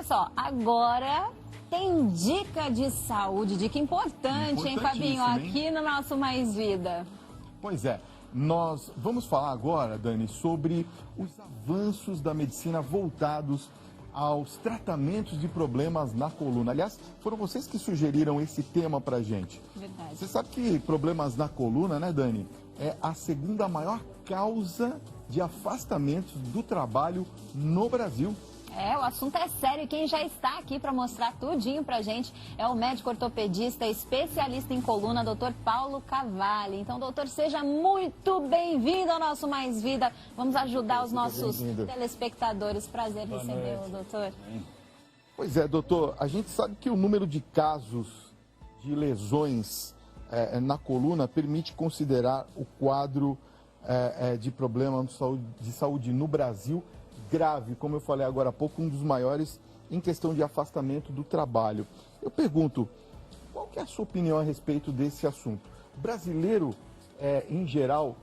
Olha só, agora tem dica de saúde, dica importante, hein, Fabinho, aqui no nosso Mais Vida. Pois é, nós vamos falar agora, Dani, sobre os avanços da medicina voltados aos tratamentos de problemas na coluna. Aliás, foram vocês que sugeriram esse tema pra gente. Verdade. Você sabe que problemas na coluna, né, Dani, é a segunda maior causa de afastamentos do trabalho no Brasil. É, o assunto é sério e quem já está aqui para mostrar tudinho pra gente é o médico ortopedista, especialista em coluna, doutor Paulo Cavalli. Então, doutor, seja muito bem-vindo ao nosso Mais Vida. Vamos ajudar os nossos telespectadores. Prazer recebê-lo, doutor. Pois é, doutor, a gente sabe que o número de casos de lesões na coluna permite considerar o quadro de problema de saúde no Brasil grave, como eu falei agora há pouco, um dos maiores em questão de afastamento do trabalho. Eu pergunto, qual que é a sua opinião a respeito desse assunto? O brasileiro, em geral,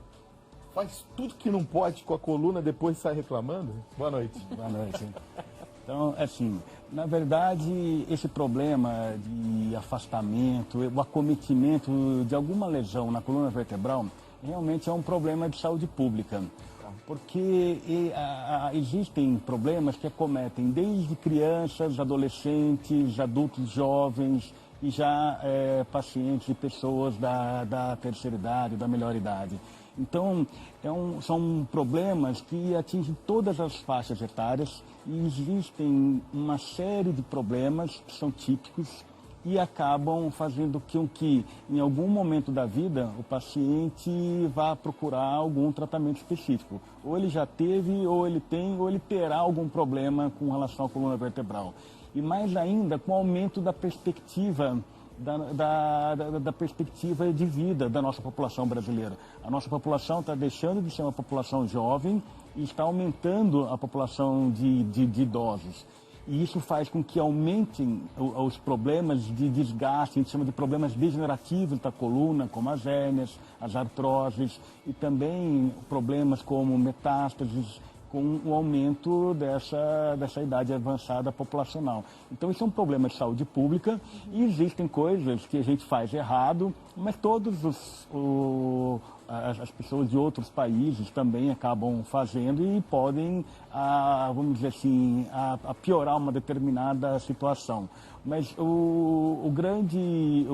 faz tudo que não pode com a coluna, depois sai reclamando? Boa noite. Boa noite. Então, assim, na verdade, esse problema de afastamento, o acometimento de alguma lesão na coluna vertebral, realmente é um problema de saúde pública. Porque existem problemas que acometem desde crianças, adolescentes, adultos jovens e já pacientes e pessoas da terceira idade, da melhor idade. Então, são problemas que atingem todas as faixas etárias e existem uma série de problemas que são típicos e acabam fazendo com que, em algum momento da vida, o paciente vá procurar algum tratamento específico. Ou ele já teve, ou ele tem, ou ele terá algum problema com relação à coluna vertebral. E mais ainda, com o aumento da perspectiva da perspectiva de vida da nossa população brasileira. A nossa população está deixando de ser uma população jovem e está aumentando a população de idosos. E isso faz com que aumentem os problemas de desgaste, a gente chama de problemas degenerativos da coluna, como as hérnias, as artroses, e também problemas como metástases, com o aumento dessa idade avançada populacional. Então, isso é um problema de saúde pública e existem coisas que a gente faz errado, mas todas as pessoas de outros países também acabam fazendo e podem, vamos dizer assim, piorar uma determinada situação. Mas o grande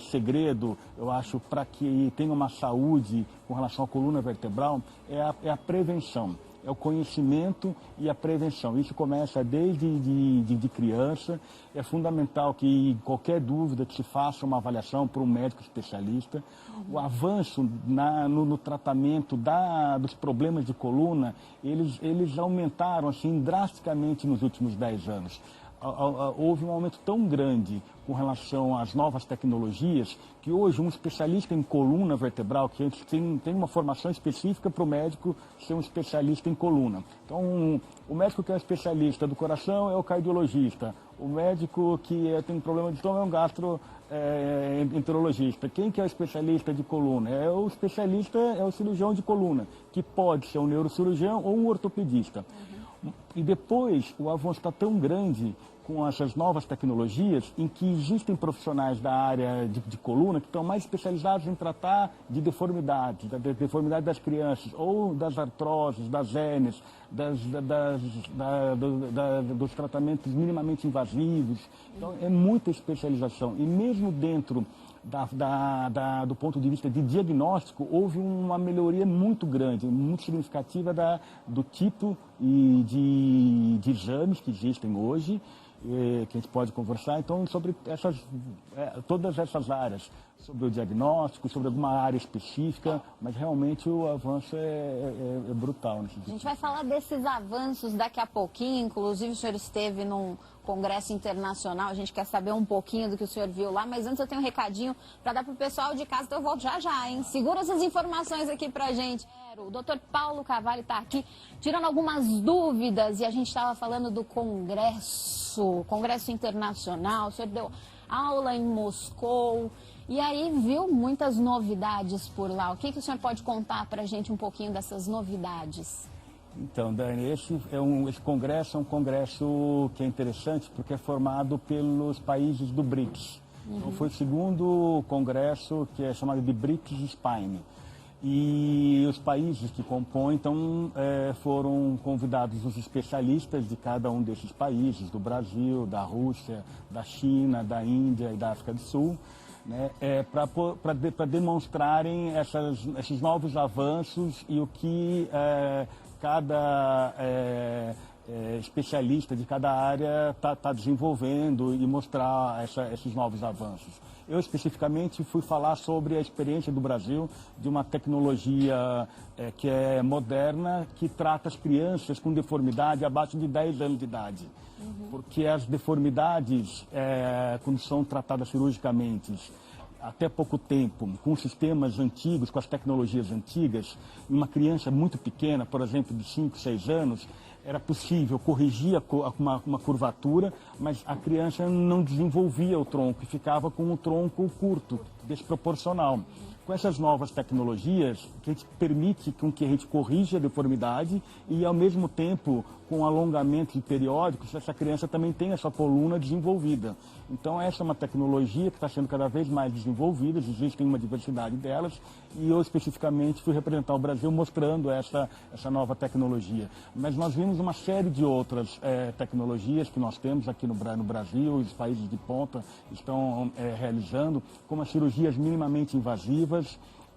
segredo, eu acho, para que tenha uma saúde com relação à coluna vertebral é a prevenção. É o conhecimento e a prevenção. Isso começa desde de criança. É fundamental que, qualquer dúvida, que se faça uma avaliação por um médico especialista. O avanço no tratamento dos problemas de coluna, eles aumentaram assim, drasticamente nos últimos 10 anos. Houve um aumento tão grande com relação às novas tecnologias que hoje um especialista em coluna vertebral, que a gente tem uma formação específica para o médico ser um especialista em coluna. Então, o médico que é um especialista do coração é o cardiologista. O médico que tem problema de estômago é um gastroenterologista. Quem que é o especialista de coluna? É o cirurgião de coluna, que pode ser um neurocirurgião ou um ortopedista. E depois, o avanço está tão grande com essas novas tecnologias, em que existem profissionais da área de coluna que estão mais especializados em tratar de deformidades, da deformidade das crianças, ou das artroses, das hérnias, dos tratamentos minimamente invasivos. Então, é muita especialização. E mesmo dentro do ponto de vista de diagnóstico, houve uma melhoria muito grande, muito significativa do tipo de exames que existem hoje, que a gente pode conversar, então, sobre todas essas áreas, sobre o diagnóstico, sobre alguma área específica, mas realmente o avanço é brutal. A gente vai falar desses avanços daqui a pouquinho, inclusive o senhor esteve num congresso internacional, a gente quer saber um pouquinho do que o senhor viu lá, mas antes eu tenho um recadinho para dar para o pessoal de casa, então eu volto já, hein? Segura essas informações aqui pra gente. O doutor Paulo Cavalli está aqui tirando algumas dúvidas e a gente estava falando do congresso internacional, o senhor deu aula em Moscou e aí viu muitas novidades por lá. O que o senhor pode contar para a gente um pouquinho dessas novidades? Então, Dani, esse congresso é um congresso que é interessante porque é formado pelos países do BRICS. Então, foi o segundo congresso que é chamado de BRICS Spine. E os países que compõem, então, foram convidados os especialistas de cada um desses países, do Brasil, da Rússia, da China, da Índia e da África do Sul, né, para demonstrarem esses novos avanços e o que cada especialista de cada área está desenvolvendo e mostrar esses novos avanços. Eu, especificamente, fui falar sobre a experiência do Brasil de uma tecnologia que é moderna, que trata as crianças com deformidade abaixo de 10 anos de idade. Porque as deformidades, quando são tratadas cirurgicamente, até pouco tempo, com sistemas antigos, com as tecnologias antigas, uma criança muito pequena, por exemplo, de 5, 6 anos, era possível corrigir uma curvatura, mas a criança não desenvolvia o tronco e ficava com o tronco curto, desproporcional. Com essas novas tecnologias, que a gente permite com que a gente corrija a deformidade e, ao mesmo tempo, com alongamentos periódicos, essa criança também tem a sua coluna desenvolvida. Então, essa é uma tecnologia que está sendo cada vez mais desenvolvida, existem uma diversidade delas, e eu, especificamente, fui representar o Brasil mostrando essa nova tecnologia. Mas nós vimos uma série de outras tecnologias que nós temos aqui no Brasil, os países de ponta estão realizando, como as cirurgias minimamente invasivas,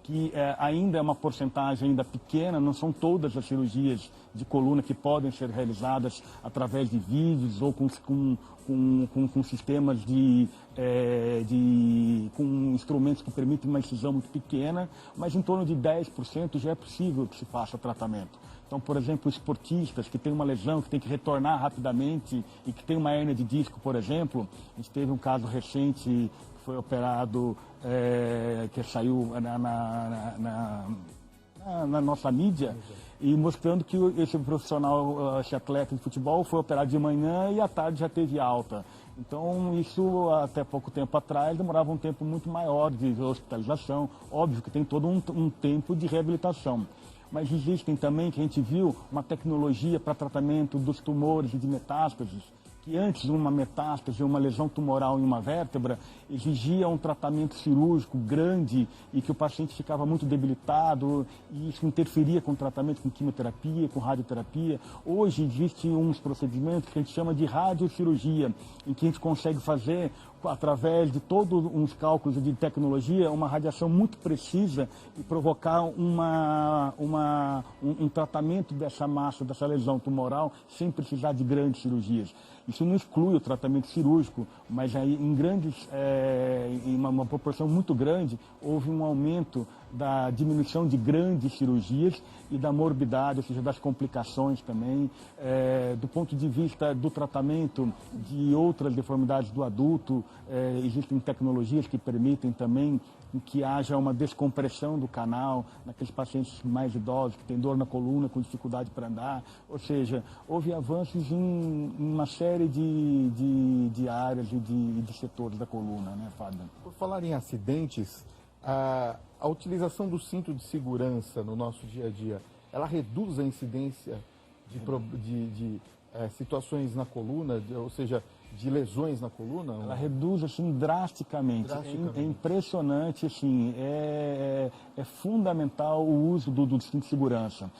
que ainda é uma porcentagem ainda pequena, não são todas as cirurgias de coluna que podem ser realizadas através de vídeos ou com sistemas com instrumentos que permitem uma incisão muito pequena, mas em torno de 10% já é possível que se faça tratamento. Então, por exemplo, esportistas que têm uma lesão, que tem que retornar rapidamente e que tem uma hérnia de disco, por exemplo, a gente teve um caso recente foi operado, que saiu na nossa mídia, e mostrando que esse profissional, esse atleta de futebol, foi operado de manhã e à tarde já teve alta. Então, isso, até pouco tempo atrás, demorava um tempo muito maior de hospitalização. Óbvio que tem todo um tempo de reabilitação. Mas existem também, que a gente viu, uma tecnologia para tratamento dos tumores e de metástases, que antes uma metástase, uma lesão tumoral em uma vértebra, exigia um tratamento cirúrgico grande e que o paciente ficava muito debilitado e isso interferia com o tratamento com quimioterapia, com radioterapia. Hoje existem uns procedimentos que a gente chama de radiocirurgia, em que a gente consegue fazer, através de todos uns cálculos de tecnologia, uma radiação muito precisa e provocar um tratamento dessa massa, dessa lesão tumoral, sem precisar de grandes cirurgias. Isso não exclui o tratamento cirúrgico, mas aí em uma proporção muito grande, houve um aumento da diminuição de grandes cirurgias e da morbidade, ou seja, das complicações também. Do ponto de vista do tratamento de outras deformidades do adulto, existem tecnologias que permitem também que haja uma descompressão do canal naqueles pacientes mais idosos que têm dor na coluna, com dificuldade para andar. Ou seja, houve avanços em uma série de áreas e de setores da coluna, né, Fábio? Por falar em acidentes, a utilização do cinto de segurança no nosso dia a dia, ela reduz a incidência de situações na coluna, ou seja, de lesões na coluna? Ela reduz, assim, drasticamente. É impressionante, assim, é fundamental o uso do cinto de segurança.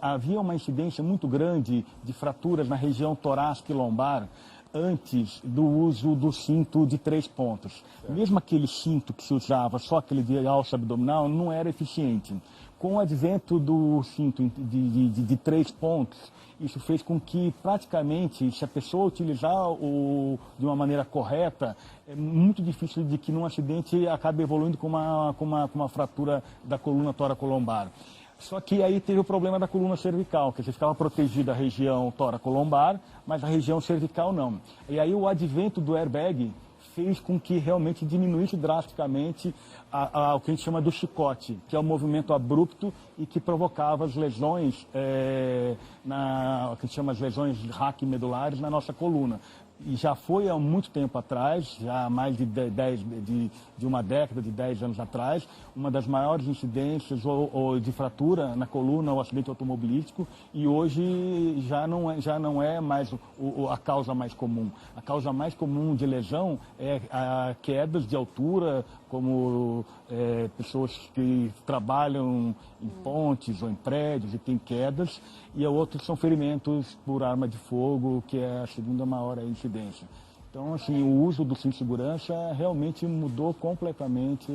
Havia uma incidência muito grande de fraturas na região torácica e lombar antes do uso do cinto de 3 pontos. Certo. Mesmo aquele cinto que se usava, só aquele de alça abdominal, não era eficiente. Com o advento do cinto de 3 pontos, isso fez com que, praticamente, se a pessoa utilizar de uma maneira correta, é muito difícil de que num acidente acabe evoluindo com uma fratura da coluna toracolombar. Só que aí teve o problema da coluna cervical, que ficava protegida a região toracolombar, mas a região cervical não. E aí o advento do airbag fez com que realmente diminuísse drasticamente o que a gente chama do chicote, que é o movimento abrupto e que provocava as lesões, o que a gente chama as lesões raquimedulares na nossa coluna. e já foi há muito tempo atrás, já há mais de uma década, de 10 anos atrás, uma das maiores incidências ou de fratura na coluna ou acidente automobilístico, e hoje já não é mais a causa mais comum. A causa mais comum de lesão é a quedas de altura, como pessoas que trabalham em pontes ou em prédios e têm quedas, e a outra são ferimentos por arma de fogo, que é a segunda maior incidência. Então, assim, o uso do cinto de segurança realmente mudou completamente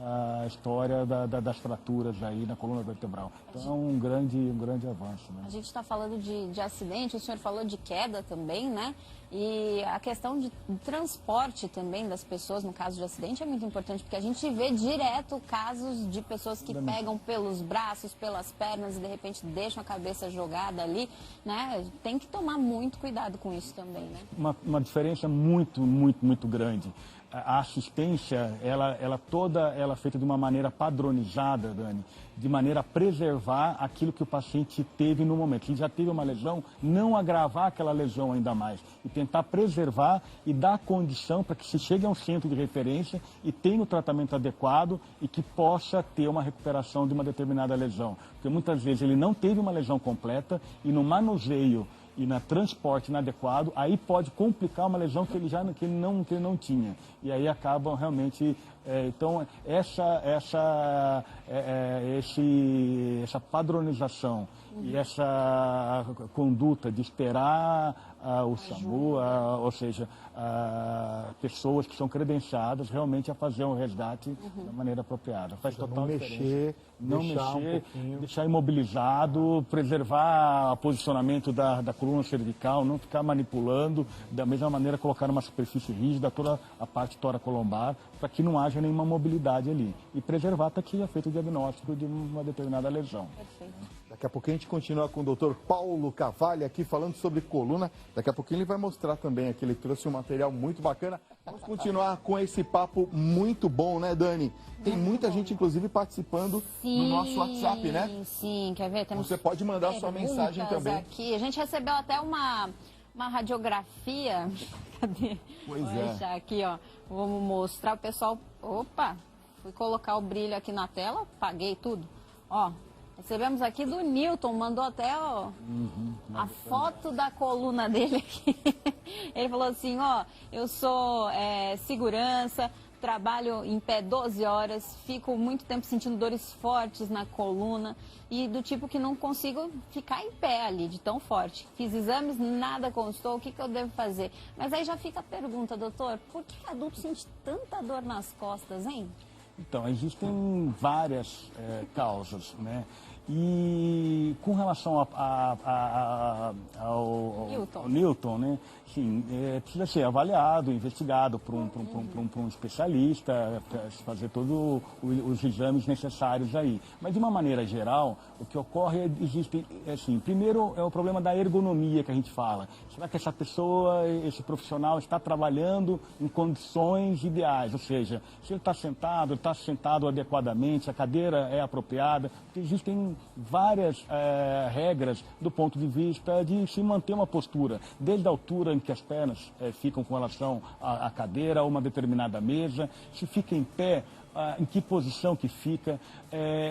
a história das fraturas aí na coluna vertebral. Então, é um grande avanço, né? A gente está falando de acidente, o senhor falou de queda também, né? E a questão de transporte também das pessoas, no caso de acidente, é muito importante, porque a gente vê direto casos de pessoas que pegam pelos braços, pelas pernas e de repente deixam a cabeça jogada ali, né? Tem que tomar muito cuidado com isso também, né? Uma diferença muito grande. A assistência, ela toda é feita de uma maneira padronizada, Dani, de maneira a preservar aquilo que o paciente teve no momento. Se já teve uma lesão, não agravar aquela lesão ainda mais. E tentar preservar e dar condição para que se chegue a um centro de referência e tenha o tratamento adequado e que possa ter uma recuperação de uma determinada lesão. Porque muitas vezes ele não teve uma lesão completa e no manuseio e no transporte inadequado, aí pode complicar uma lesão que ele não tinha. E aí acabam realmente... então, essa padronização e essa conduta de esperar o SAMU, ou seja, pessoas que são credenciadas realmente a fazer um resgate da maneira apropriada. Faz total diferença. Não mexer, deixar imobilizado, preservar o posicionamento da coluna cervical, não ficar manipulando, da mesma maneira colocar uma superfície rígida toda a parte toracolombar, para que não haja nenhuma mobilidade ali. E preservar até que seja feito o diagnóstico de uma determinada lesão. Perfeito. Daqui a pouquinho a gente continua com o Dr. Paulo Cavalli aqui falando sobre coluna. Daqui a pouquinho ele vai mostrar também aqui, ele trouxe um material muito bacana. Vamos continuar com esse papo muito bom, né, Dani? Tem muita gente, inclusive, participando no nosso WhatsApp, né? Sim, quer ver? Temos Você pode mandar sua mensagem também. Aqui. A gente recebeu até uma radiografia. Cadê? Pois Vou é. deixar aqui, ó. Vamos mostrar o pessoal. Opa! Fui colocar o brilho aqui na tela, apaguei tudo. Ó, recebemos aqui do Newton, mandou até ó, a foto da coluna dele aqui. Ele falou assim, ó, eu sou segurança, trabalho em pé 12 horas, fico muito tempo sentindo dores fortes na coluna e do tipo que não consigo ficar em pé ali, de tão forte. Fiz exames, nada constou, o que eu devo fazer? Mas aí já fica a pergunta, doutor, por que adulto sente tanta dor nas costas, hein? Então, existem várias causas, né? E com relação ao Newton, né? Sim, precisa ser avaliado, investigado por um especialista, fazer todos os exames necessários aí. Mas de uma maneira geral, o que ocorre assim, primeiro é o problema da ergonomia que a gente fala. Será que essa pessoa, esse profissional está trabalhando em condições ideais? Ou seja, se ele está sentado adequadamente, a cadeira é apropriada, porque existem várias regras do ponto de vista de se manter uma postura, desde a altura em que as pernas ficam com relação à cadeira, a uma determinada mesa, se fica em pé, em que posição que fica,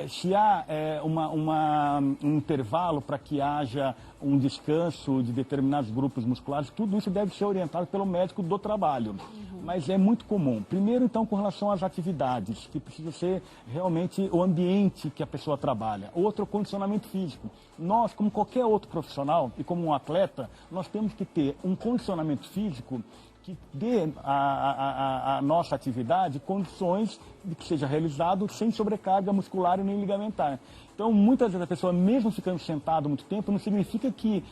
se há um intervalo para que haja um descanso de determinados grupos musculares, tudo isso deve ser orientado pelo médico do trabalho. Mas é muito comum. Primeiro, então, com relação às atividades, que precisa ser realmente o ambiente que a pessoa trabalha. Outro, o condicionamento físico. Nós, como qualquer outro profissional e como um atleta, nós temos que ter um condicionamento físico que dê à nossa atividade condições de que seja realizado sem sobrecarga muscular e nem ligamentar. Então, muitas vezes a pessoa, mesmo ficando sentado muito tempo, não significa que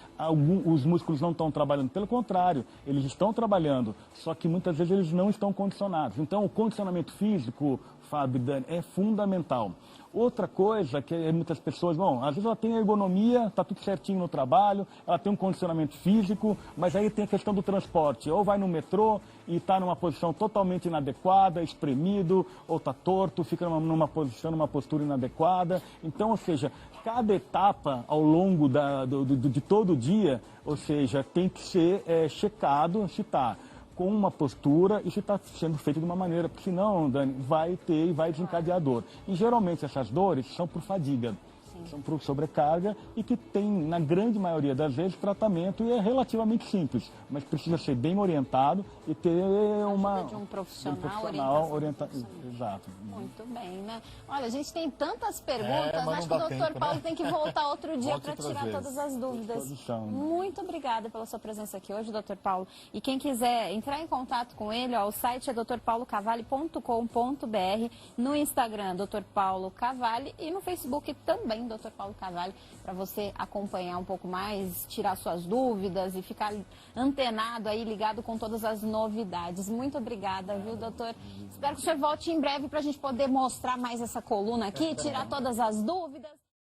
os músculos não estão trabalhando. Pelo contrário, eles estão trabalhando, só que muitas vezes eles não estão condicionados. Então, o condicionamento físico, Fábio e Dani, é fundamental. Outra coisa que muitas pessoas, bom, às vezes ela tem ergonomia, está tudo certinho no trabalho, ela tem um condicionamento físico, mas aí tem a questão do transporte. Ou vai no metrô e está numa posição totalmente inadequada, espremido, ou está torto, fica numa posição, numa postura inadequada. Então, ou seja, cada etapa ao longo de todo o dia, ou seja, tem que ser checado se está com uma postura e se está sendo feito de uma maneira, porque senão, Dani, vai ter e vai desencadear dor. E geralmente essas dores são por fadiga, são por sobrecarga e que tem, na grande maioria das vezes, tratamento e é relativamente simples, mas precisa ser bem orientado e ter uma... de um profissional, Exato. Muito bem, né? Olha, a gente tem tantas perguntas, acho que o doutor Paulo tem que voltar outro dia para tirar todas as dúvidas. Muito obrigada pela sua presença aqui hoje, doutor Paulo. E quem quiser entrar em contato com ele, ó, o site é drpaulocavalli.com.br, no Instagram, Dr. Paulo Cavalli, e no Facebook também, Dr. Paulo Cavalli, para você acompanhar um pouco mais, tirar suas dúvidas e ficar antenado aí, ligado com todas as novidades. Muito obrigada, viu, doutor? Espero que o senhor volte em breve para a gente poder mostrar mais essa coluna aqui, tirar todas as dúvidas.